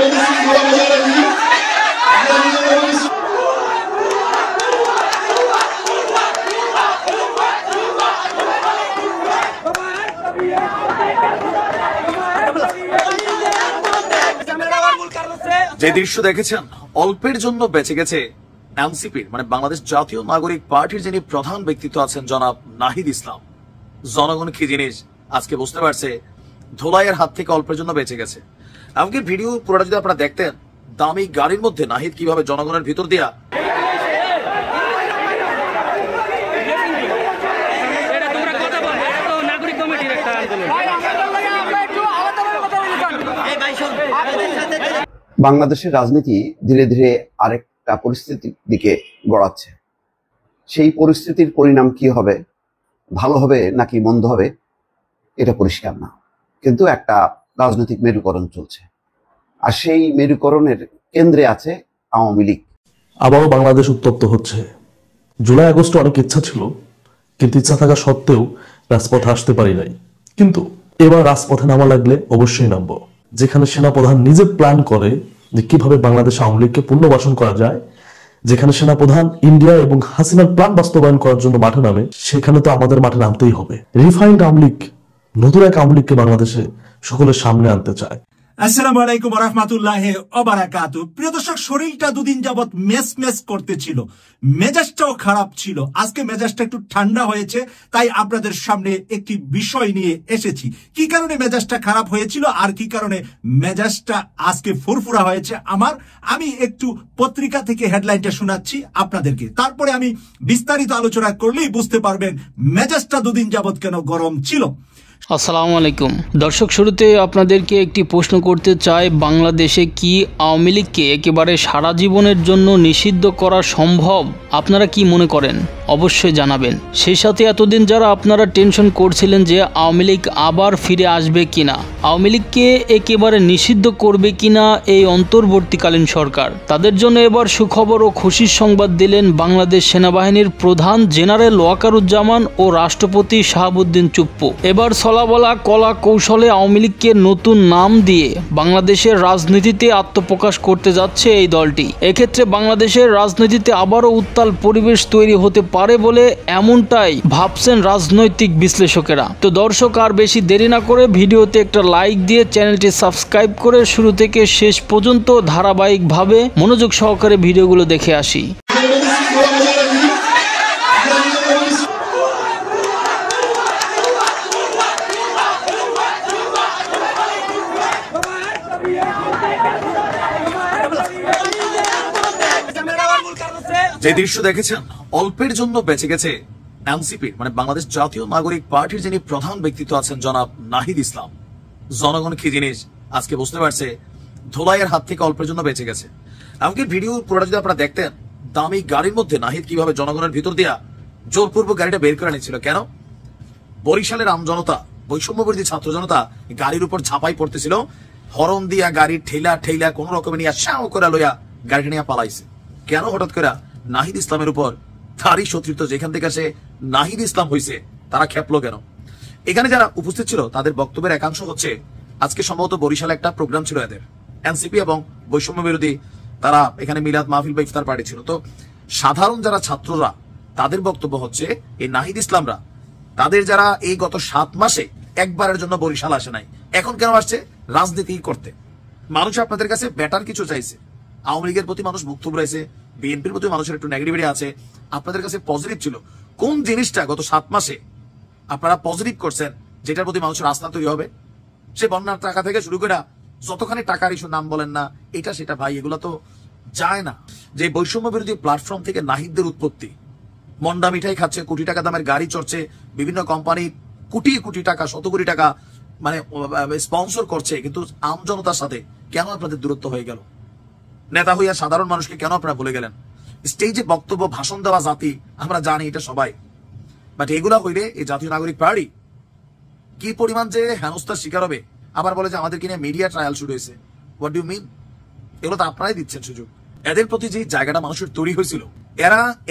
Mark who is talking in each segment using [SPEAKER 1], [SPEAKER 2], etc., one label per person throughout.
[SPEAKER 1] যে দৃশ্য দেখেছেন অল্পের জন্য বেঁচে গেছে এনসিপির মানে বাংলাদেশ জাতীয় নাগরিক পার্টির যিনি প্রধান ব্যক্তিত্ব আছেন জনাব নাহিদ ইসলাম। জনগণ কি জিনিস আজকে বুঝতে পারছে, ধোলাইয়ের হাত থেকে অল্পের জন্য বেঁচে গেছে। এমনকি ভিডিও পুরোটা যদি আপনারা দেখতেন, দামি গাড়ির মধ্যে নাহিদ কিভাবে জনগণের ভিতর দিয়া
[SPEAKER 2] বাংলাদেশের রাজনীতি ধীরে ধীরে আরেকটা পরিস্থিতির দিকে গড়াচ্ছে। সেই পরিস্থিতির পরিণাম কি হবে, ভালো হবে নাকি মন্দ হবে, এটা পরিষ্কার না। কিন্তু একটা রাজনৈতিক মেরুকরণ চলছে, আর সেই মেরুকরণের কেন্দ্রে আছে আওয়ামী লীগ।
[SPEAKER 3] আবারও বাংলাদেশ উত্তপ্ত হচ্ছে। জুলাই আগস্টে অনেক ইচ্ছা ছিল, কিন্তু ইচ্ছা থাকা সত্ত্বেও রাজপথে আসতে পারি নাই। কিন্তু এবার রাজপথে নামা লাগলে অবশ্যই নামবো। যেখানে সেনাপ্রধান নিজে প্ল্যান করে যে কিভাবে বাংলাদেশ আওয়ামী লীগকে পুনর্বাসন করা যায়, যেখানে সেনাপ্রধান ইন্ডিয়া এবং হাসিনার প্ল্যান বাস্তবায়ন করার জন্য মাঠে নামে, সেখানে তো আমাদের মাঠে নামতেই হবে। রিফাইন্ড আওয়ামী লীগ নতুন এক আওয়ামী লীগকে বাংলাদেশে সকলের সামনে আনতে চায়।
[SPEAKER 4] আসসালামু আলাইকুম ওয়া রাহমাতুল্লাহি ওয়া বারাকাতুহু। প্রিয় দর্শক, শরীরটা দুদিন যাবত মেস করতেছিল, মেজাজটাও খারাপ ছিল। আজকে মেজাজটা একটু ঠান্ডা হয়েছে, তাই আপনাদের সামনে একটি বিষয় নিয়ে এসেছি। কি কারণে মেজাজটা খারাপ হয়েছিল আর কি কারণে মেজাজটা আজকে ফুরফুরা হয়েছে আমি একটু পত্রিকা থেকে হেডলাইনটা শোনাচ্ছি আপনাদেরকে, তারপরে আমি বিস্তারিত আলোচনা করলেই বুঝতে পারবেন মেজাজটা দুদিন যাবত কেন গরম ছিল।
[SPEAKER 5] আসসালামু আলাইকুম দর্শক, শুরুতে আপনাদেরকে একটি প্রশ্ন করতে চাই, বাংলাদেশে কি আওয়ামী লীগকে একেবারে সারা জীবনের জন্য নিষিদ্ধ করা সম্ভব? আপনারা কি মনে করেন অবশ্যই জানাবেন। সেই সাথে এতদিন যারা আপনারা টেনশন করছিলেন যে আওয়ামী লীগ আবার ফিরে আসবে কিনা, আওয়ামী লীগকে একেবারে নিষিদ্ধ করবে কিনা এই অন্তর্বর্তীকালীন সরকার, তাদের জন্য এবার সুখবর ও খুশির সংবাদ দিলেন বাংলাদেশ সেনাবাহিনীর প্রধান জেনারেল ওয়াকারুজ্জামান ও রাষ্ট্রপতি শাহাবুদ্দিন চুপ্পু। এবার বলা কলা কৌশলে আওয়ামী লীগকে নতুন নাম দিয়ে বাংলাদেশের রাজনীতিতে আত্মপ্রকাশ করতে যাচ্ছে এই দলটি। এক্ষেত্রে বাংলাদেশের রাজনীতিতে আবারও উত্তাল পরিবেশ তৈরি হতে পারে বলে এমনটাই ভাবছেন রাজনৈতিক বিশ্লেষকেরা। তো দর্শক, আর বেশি দেরি না করে ভিডিওতে একটা লাইক দিয়ে চ্যানেলটি সাবস্ক্রাইব করে শুরু থেকে শেষ পর্যন্ত ধারাবাহিকভাবে মনোযোগ সহকারে ভিডিওগুলো দেখে আসি।
[SPEAKER 1] যে দৃশ্য দেখেছেন অল্পের জন্য বেঁচে গেছে এনসিপির মানে বাংলাদেশ জাতীয় নাগরিক পার্টির যিনি প্রধান ব্যক্তিত্ব আছেন জনাব নাহিদ ইসলাম। জনগণ কি জিনিস আজকে বুঝতে পারছে, ধোলাইয়ের হাত থেকে অল্পের জন্য বেঁচে গেছে। এমনকি ভিডিও পুরোটা যদি আপনারা দেখতেন, দামি গাড়ির মধ্যে নাহিদ কিভাবে জনগণের ভিতর দিয়া জোরপূর্বক গাড়িটা বের করে নিচ্ছিল। কেন? বরিশালের আমজনতা, বৈষম্যবিরোধী ছাত্র জনতা গাড়ির উপর ঝাঁপাই পড়তেছিল, হরন দিয়া গাড়ি ঠেলা কোন রকমে নিয়ে শাও করে লইয়া গাড়িটা নিয়ে পালাইছে। কেন? হঠাৎ করে নাহিদ ইসলামের উপর তারই শত্রুত্ব, যেখান থেকে সে নাহিদ ইসলাম হয়েছে তারা খেপলো কেন? এখানে যারা উপস্থিত ছিল তাদের বক্তব্যের একাংশ হচ্ছে, আজকে সম্ভবত বরিশালে একটা প্রোগ্রাম ছিল এদের এনসিপি এবং বৈষম্য বিরোধী, তারা এখানে মিলাদ মাহফিল বা ইফতার পার্টি ছিল। তো সাধারণ যারা ছাত্ররা তাদের বক্তব্য হচ্ছে, এই নাহিদ ইসলামরা তাদের যারা এই গত 7 মাসে একবারের জন্য বরিশাল আসে নাই, এখন কেন আসছে? রাজনীতি করতে। মানুষ আপনাদের কাছে বেটার কিছু চাইছে। আওয়ামী লীগের প্রতি মানুষ মুক্তব রয়েছে, বিএনপির প্রতি মানুষের একটু নেগেটিভিটি আছে, আপনাদের কাছে পজিটিভ ছিল। কোন জিনিসটা গত 7 মাসে আপনারা পজিটিভ করছেন যেটার প্রতি মানুষের আস্থা তৈরি হবে? সে বন্যার টাকা থেকে শুরু করে যতখানি টাকার ইস্যু নাম বলেন না, এটা সেটা ভাই, এগুলো তো যায় না। যে বৈষম্য বিরোধী প্ল্যাটফর্ম থেকে নাহিদদের উৎপত্তি, মন্ডা মিঠাই খাচ্ছে, কোটি টাকা দামের গাড়ি চড়ছে, বিভিন্ন কোম্পানি কোটি টাকা, 100 কোটি টাকা মানে স্পন্সর করছে, কিন্তু আমজনতার সাথে কেন আপনাদের দূরত্ব হয়ে গেল? নেতা হইয়া সাধারণ মানুষকে কেন আপনারা ভুলে গেলেন? স্টেজে বক্তব্য ভাষণ দেওয়া জাতি আমরা জানি, এটা সবাই, বাট এগুলা হইলে এই জাতীয় নাগরিক পার্টি কি পরিমাণ যে হেনস্থার শিকার হবে। আবার বলে যে আমাদের কিনে মিডিয়া ট্রায়াল শুরু হয়েছে। What do mean? এগুলো তো আপনারাই দিচ্ছেন সুযোগ। এদের প্রতি যে জায়গাটা মানুষের তৈরি হয়েছিল,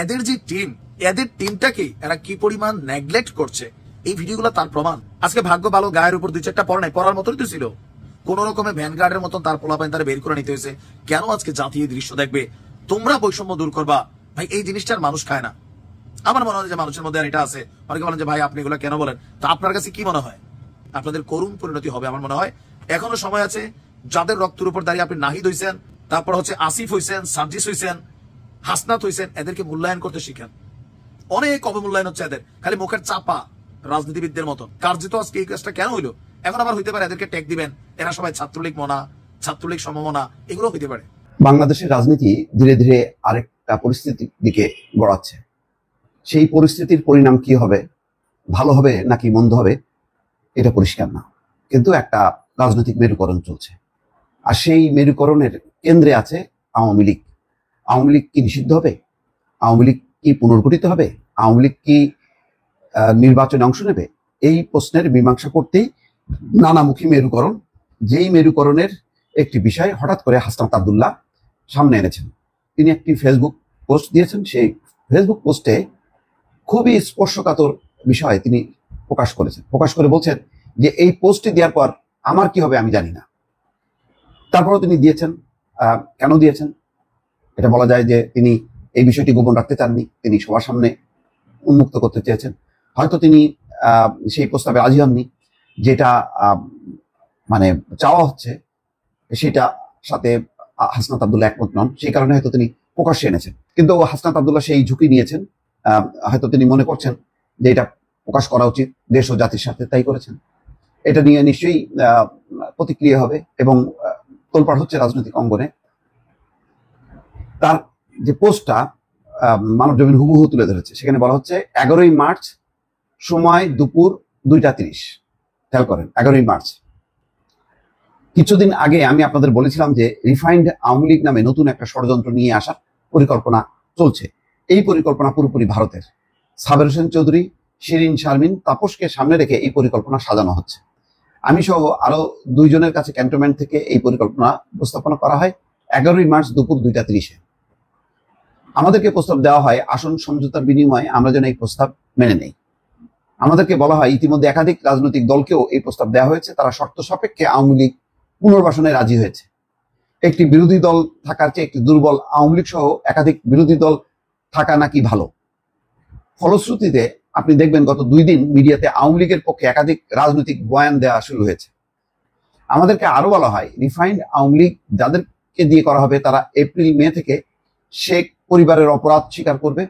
[SPEAKER 1] এদের যে টিম, এদের টিমটাকে এরা কি পরিমাণ নেগলেক্ট করছে, এই ভিডিওগুলো তার প্রমাণ। আজকে ভাগ্য ভালো গায়ের উপর 2-4টা পড়া নাই, পড়ার মতোই তো ছিল। কোন রকমের ভ্যানগার্ডের মতন তার পোলাপাইন তারা বের করে নিতে হয়েছে। কেন আজকে জাতি এই দৃশ্য দেখবে? তোমরা বৈষম্য দূর করবা ভাই, এই জিনিসটার মানুষ খায় না। আমার মনে হয় যে মানুষের মধ্যে এটা আছে। অনেকে বলেন যে ভাই আপনি এগুলো কেন বলেন, তো আপনার কাছে কি মনে হয়? আপনাদের করুণ পরিণতি হবে আমার মনে হয়। এখনো সময় আছে। যাদের রক্তের উপর দাঁড়িয়ে আপনি নাহিদ হইছেন, তারপর হচ্ছে আসিফ হইছেন, সার্জিস হইছেন, হাসনাত হইছেন, এদেরকে মূল্যায়ন করতে শিখেন। অনেক অবমূল্যায়ন হচ্ছে এদের, খালি মুখের চাপা রাজনীতিবিদদের মতন। কার্যত আজকে এই কাজটা কেন হইলো? এখন আবার হইতে পারে এদেরকে ট্যাগ দিবেন, এরা সবাই ছাত্রলীগ মনা, ছাত্রলীগ সমমনা, এগুলো হইতে পারে।
[SPEAKER 2] বাংলাদেশের রাজনীতি ধীরে ধীরে আরেকটা পরিস্থিতির দিকে গড়াচ্ছে। সেই পরিস্থিতির পরিণাম কি হবে, ভালো হবে নাকি মন্দ হবে, এটা পরিষ্কার না। কিন্তু একটা রাজনৈতিক মেরুকরণ চলছে, আর সেই মেরুকরণের কেন্দ্রে আছে আওয়ামী লীগ। আওয়ামী লীগ কি নিষিদ্ধ হবে? আওয়ামী লীগ কি পুনর্গঠিত হবে? আওয়ামী লীগ কি নির্বাচনে অংশ নেবে? এই প্রশ্নের মীমাংসা করতেই নানামুখী মেরুকরণ, যেই মেরুকরণের একটি বিষয় হঠাৎ করে হাসনাত আব্দুল্লাহ সামনে এনেছেন। তিনি একটি ফেসবুক পোস্ট দিয়েছেন। সেই ফেসবুক পোস্টে খুবই স্পর্শকাতর বিষয় তিনি প্রকাশ করেছেন। প্রকাশ করে বলছেন যে এই পোস্টটি দেওয়ার পর আমার কি হবে আমি জানি না। তারপরেও তিনি দিয়েছেন। কেন দিয়েছেন? এটা বলা যায় যে তিনি এই বিষয়টি গোপন রাখতে চাননি, তিনি সবার সামনে উন্মুক্ত করতে চেয়েছেন। হয়তো তিনি সেই প্রস্তাবে রাজি হননি, যেটা মানে চাওয়া হচ্ছে সেটা সাথে হাসনাত আব্দুল্লাহ একমত নন, সেই কারণে হয়তো তিনি প্রকাশ্যে এনেছেন। কিন্তু হাসনাত আব্দুল্লাহ সেই ঝুঁকি নিয়েছেন। হয়তো তিনি মনে করছেন যে এটা প্রকাশ করা উচিত দেশ ও জাতির সাথে, তাই করেছেন। এটা নিয়ে নিশ্চয়ই প্রতিক্রিয়া হবে এবং তোলপাড় হচ্ছে রাজনৈতিক অঙ্গনে। তার যে পোস্টটা মানবজমিন হুবহু তুলে ধরেছে, সেখানে বলা হচ্ছে 11ই মার্চ, সময় দুপুর 2:30। খেয়াল করেন, 11ই মার্চ। কিছুদিন আগে আমি আপনাদের বলেছিলাম যে রিফাইন্ড আওয়ামী লীগ নামে নতুন একটা ষড়যন্ত্র নিয়ে আসার পরিকল্পনা চলছে। এই পরিকল্পনা পুরোপুরি ভারতের। সাবের হোসেন চৌধুরী, শিরিন শারমিন, তাপসকে সামনে রেখে এই পরিকল্পনা সাজানো হচ্ছে। আমি সহ আরো 2 জনের কাছে ক্যান্টনমেন্ট থেকে এই পরিকল্পনা উপস্থাপনা করা হয় 11ই মার্চ দুপুর 2:30-এ। আমাদেরকে প্রস্তাব দেওয়া হয় আসন সমঝোতার বিনিময়ে আমরা যেন এই প্রস্তাব মেনে নেই। আমাদেরকে বলা হয় ইতিমধ্যে একাধিক রাজনৈতিক দলকেও এই প্রস্তাব দেওয়া হয়েছে, তারা শর্ত সাপেক্ষে আওয়ামী লীগ পুনর্বাসনে রাজি হয়েছে। একটি বিরোধী দল থাকার চেয়ে একটি দুর্বল আওয়ামী লীগ সহ একাধিক বিরোধী দল থাকা নাকি ভালো। ফলশ্রুতিতে আপনি দেখবেন গত 2 দিন মিডিয়াতে আওয়ামী লীগের পক্ষে একাধিক রাজনৈতিক বয়ান দেওয়া শুরু হয়েছে। আমাদেরকে আরো বলা হয় রিফাইন্ড আওয়ামী লীগ যাদেরকে দিয়ে করা হবে তারা এপ্রিল মে থেকে শেখ পরিবারের অপরাধ স্বীকার করবে,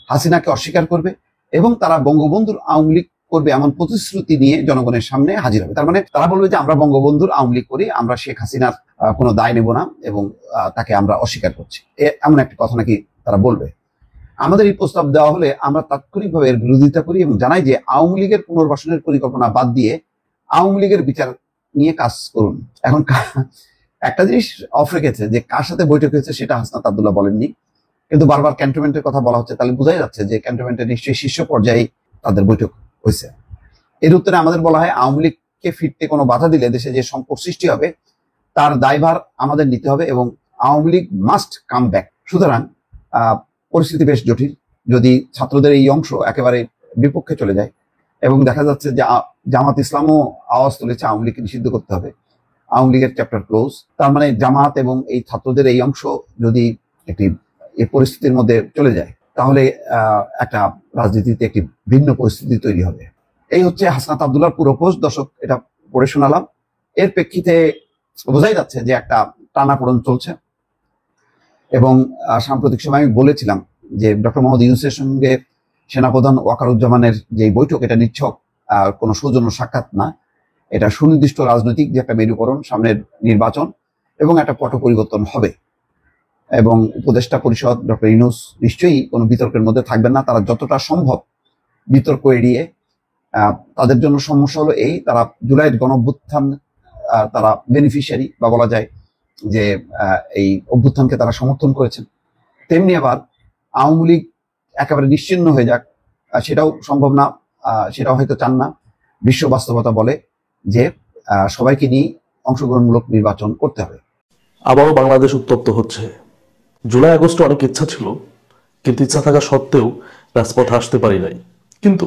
[SPEAKER 2] হাসিনাকে অস্বীকার করবে এবং তারা বঙ্গবন্ধুর আওয়ামী লীগ করবে এমন প্রতিশ্রুতি নিয়ে জনগণের সামনে হাজির হবে। তার মানে তারা বলবে যে আমরা বঙ্গবন্ধুর আওয়ামী লীগ করি, আমরা শেখ হাসিনার কোনো দায় নেব না এবং তাকে আমরা অস্বীকার করছি, এমন একটা কথা নাকি তারা বলবে। আমাদের এই প্রস্তাব দেওয়া হলে আমরা তাৎক্ষণিকভাবে এর বিরোধিতা করি এবং জানাই যে আওয়ামী লীগের পুনর্বাসনের পরিকল্পনা বাদ দিয়ে আওয়ামী লীগের বিচার নিয়ে কাজ করুন। এখন একটা জিনিস অফ রেখেছে যে কার সাথে বৈঠক হয়েছে সেটা হাসনাত আব্দুল্লাহ বলেননি, কিন্তু বারবার ক্যান্টনমেন্টের কথা বলা হচ্ছে, তাহলে বোঝাই যাচ্ছে যে ক্যান্টনমেন্টের নিশ্চয়ই শীর্ষ পর্যায়ে তাদের বৈঠক হয়েছে। এর উত্তরে আমাদের বলা হয় আওয়ামী লীগকে ফিরতে কোনো বাধা দিলে দেশে যে সংকট সৃষ্টি হবে তার দায়ভার আমাদের নিতে হবে এবং Awami League must come back. সুতরাং পরিস্থিতি বেশ জটিল। যদি ছাত্রদের এই অংশ একেবারে বিপক্ষে চলে যায় এবং দেখা যাচ্ছে যে জামাত ইসলামও আওয়াজ তুলেছে আওয়ামী লীগকে নিষিদ্ধ করতে হবে, আওয়ামী লীগের চ্যাপ্টার ক্লোজ, তার মানে জামাত এবং এই ছাত্রদের এই অংশ যদি একটি এই পরিস্থিতির মধ্যে চলে যায় তাহলে একটা রাজনীতিতে একটি ভিন্ন পরিস্থিতি তৈরি হবে। এই হচ্ছে হাসনাত আব্দুল্লাহর পুরো পোস্ট। দর্শক, এটা পড়ে শোনালাম। এর প্রেক্ষিতে বোঝাই যাচ্ছে যে একটা টানাপোড়েন চলছে এবং সাম্প্রতিক সময় আমি বলেছিলাম যে ডক্টর মোহাম্মদ ইউনূসের সঙ্গে সেনাপ্রধান ওয়াকারুজ্জামানের যে বৈঠক, এটা নিছক কোনো সৌজন্য সাক্ষাৎ না, এটা সুনির্দিষ্ট রাজনৈতিক যে একটা মেরুকরণ, সামনের নির্বাচন এবং একটা পট পরিবর্তন হবে এবং উপদেষ্টা পরিষদ ডক্টর ইউনূস নিশ্চয়ই কোনো বিতর্কের মধ্যে থাকবেন না। তারা যতটা সম্ভব বিতর্ক এড়িয়ে, তাদের জন্য সমস্যা হলো এই, তারা জুলাইয়ের গণঅভ্যুত্থান তারা বেনিফিশিয়ারি বা বলা যায় যে এই অভ্যুত্থানকে তারা সমর্থন করেছেন। তেমনি আবার আওয়ামী লীগ একেবারে নিশ্চিহ্ন হয়ে যাক সেটাও সম্ভব না, সেটাও হয়তো চান না। বিশ্ব বাস্তবতা বলে যে সবাইকে নিয়ে অংশগ্রহণমূলক নির্বাচন করতে হবে।
[SPEAKER 3] আবারও বাংলাদেশ উত্তপ্ত হচ্ছে। জুলাই আগস্টে অনেক ইচ্ছা ছিল, কিন্তু ইচ্ছা থাকা সত্ত্বেও রাজপথে আসতে পারি নাই। কিন্তু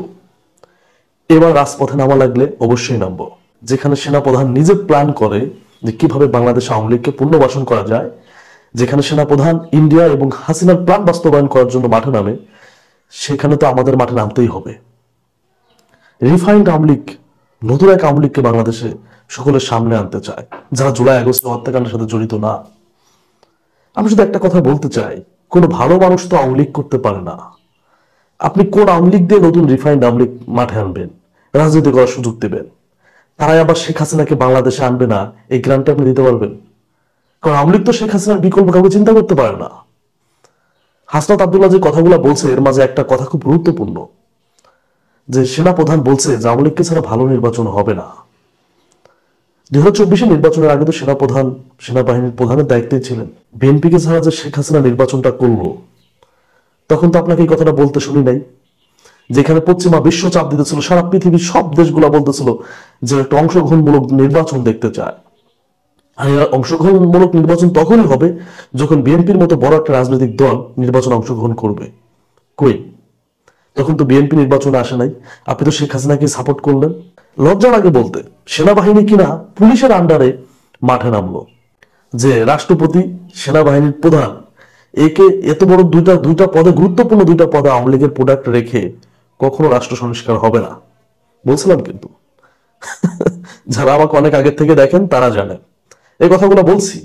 [SPEAKER 3] এবার রাজপথে নামা লাগলে অবশ্যই নামবো। যেখানে সেনাপ্রধান নিজে প্ল্যান করে যে কিভাবে বাংলাদেশ আওয়ামী লীগকে পুনর্বাসন করা যায়, যেখানে সেনাপ্রধান ইন্ডিয়া এবং হাসিনার প্ল্যান বাস্তবায়ন করার জন্য মাঠে নামে, সেখানে তো আমাদের মাঠে নামতেই হবে। রিফাইন্ড আওয়ামী লীগ, নতুন এক আওয়ামী লীগকে বাংলাদেশে সকলের সামনে আনতে চায়, যারা জুলাই আগস্ট হত্যাকাণ্ডের সাথে জড়িত না। আমি শুধু একটা কথা বলতে চাই, কোনো ভালো মানুষ তো আওয়ামী লীগ করতে পারে না। আপনি কোন আওয়ামী লীগ দিয়ে নতুন রিফাইন্ড আওয়ামী লীগ মাঠে আনবেন, রাজনীতি করার সুযোগ দেবেন? তারাই আবার শেখ হাসিনাকে বাংলাদেশে আনবে না, এই গ্রান্টটা আপনি দিতে পারবেন? কারণ আওয়ামী লীগ তো শেখ হাসিনার বিকল্প কাউকে চিন্তা করতে পারে না। হাসনাত আব্দুল্লাহ যে কথাগুলো বলছে, এর মাঝে একটা কথা খুব গুরুত্বপূর্ণ, যে সেনাপ্রধান বলছে যে আওয়ামী লীগকে ছাড়া ভালো নির্বাচন হবে না। 2024 নির্বাচনের আগে তো সেনাবাহিনীর প্রধানের দায়িত্বে ছিলেন। বিএনপিকে ছাড়া যে শেখ হাসিনা নির্বাচনটা করলো, তখন তো আপনাকে এই কথাটা বলতে শুনি নাই। যেখানে পশ্চিমা বিশ্ব চাপ দিতেছিল, সারা পৃথিবীর সব দেশগুলা বলতেছিল যে একটা অংশগ্রহণমূলক নির্বাচন দেখতে চায়। আর অংশগ্রহণমূলক নির্বাচন তখনই হবে যখন বিএনপির মতো বড় একটা রাজনৈতিক দল নির্বাচন অংশগ্রহণ করবে। কই, তখন তো বিএনপি নির্বাচনে আসে নাই। আপনি তো শেখ হাসিনাকে সাপোর্ট করলেন। লজ্জা লাগে বলতে, সেনাবাহিনী কিনা পুলিশের আন্ডারে মাঠে নামলো, যে রাষ্ট্রপতি, সেনাবাহিনীর প্রধান, একে এত বড় দুইটা পদে, গুরুত্বপূর্ণ দুইটা পদে আওয়ামী লীগের প্রোডাক্ট রেখে কখনো রাষ্ট্র সংস্কার হবে না বলছিলাম। কিন্তু যারা আমাকে অনেক আগের থেকে দেখেন তারা জানেন এই কথাগুলো বলছি,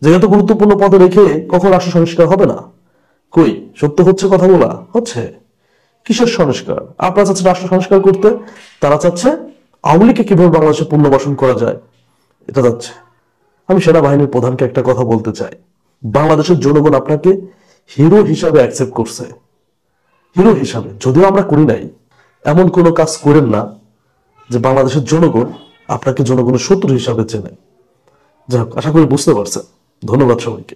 [SPEAKER 3] যে এত গুরুত্বপূর্ণ পদে রেখে কখনো রাষ্ট্র সংস্কার হবে না। কই, সত্য হচ্ছে কথাগুলা? হচ্ছে। কিসের সংস্কার? আপনারা চাচ্ছেন রাষ্ট্র সংস্কার করতে, তারা চাচ্ছে আওয়ামী লীগকে কিভাবে বাংলাদেশে পুনর্বাসন করা যায় এটা চাচ্ছে। আমি সেনাবাহিনীর প্রধানকে একটা কথা বলতে চাই, বাংলাদেশের জনগণ আপনাকে হিরো হিসাবে অ্যাকসেপ্ট করছে, হিরো হিসাবে। যদিও আমরা করি নাই, এমন কোনো কাজ করেন না যে বাংলাদেশের জনগণ আপনাকে জনগণের শত্রু হিসাবে চেনে। যাই হোক, আশা করি বুঝতে পারছেন। ধন্যবাদ সবাইকে।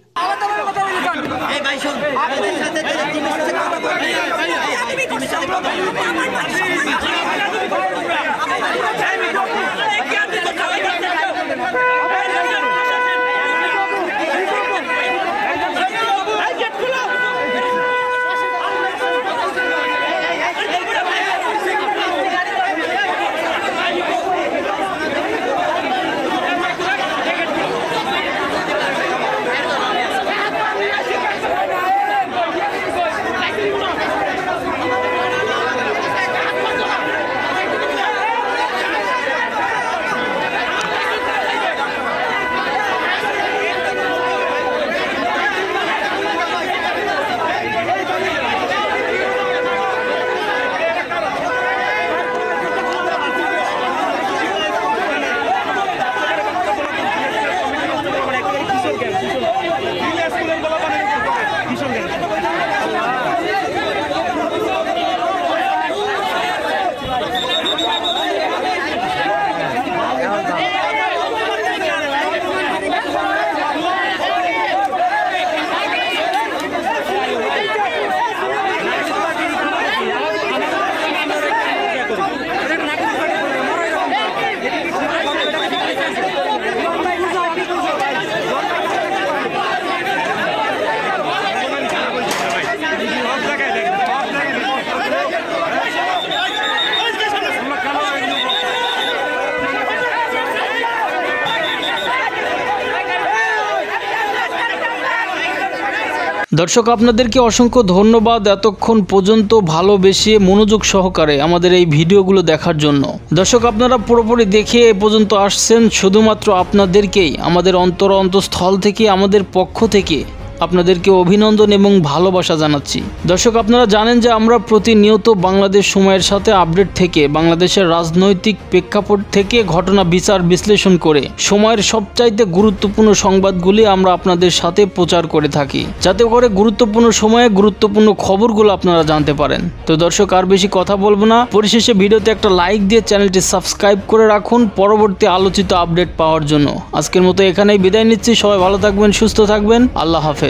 [SPEAKER 5] দর্শক, আপনাদেরকে অসংখ্য ধন্যবাদ এতক্ষণ পর্যন্ত ভালোবেসে মনোযোগ সহকারে আমাদের এই ভিডিওগুলো দেখার জন্য। দর্শক, আপনারা পুরোপুরি দেখে এ পর্যন্ত আসছেন, শুধুমাত্র আপনাদেরকেই আমাদের অন্তঃস্থল থেকে, আমাদের পক্ষ থেকে আপনাদেরকে অভিনন্দন এবং ভালোবাসা জানাচ্ছি। দর্শক, আপনারা জানেন যে আমরা প্রতিনিয়ত বাংলাদেশ সময়ের সাথে আপডেট থেকে, বাংলাদেশের রাজনৈতিক প্রেক্ষাপট থেকে ঘটনা বিচার বিশ্লেষণ করে সময়ের সবচাইতে গুরুত্বপূর্ণ সংবাদগুলি আমরা আপনাদের সাথে প্রচার করে থাকি, যাতে করে গুরুত্বপূর্ণ সময়ে গুরুত্বপূর্ণ খবরগুলো আপনারা জানতে পারেন। তো দর্শক, আর বেশি কথা বলবো না, পরিশেষে ভিডিওতে একটা লাইক দিয়ে চ্যানেলটি সাবস্ক্রাইব করে রাখুন পরবর্তী আলোচিত আপডেট পাওয়ার জন্য। আজকের মতো এখানেই বিদায় নিচ্ছি। সবাই ভালো থাকবেন, সুস্থ থাকবেন। আল্লাহ হাফেজ।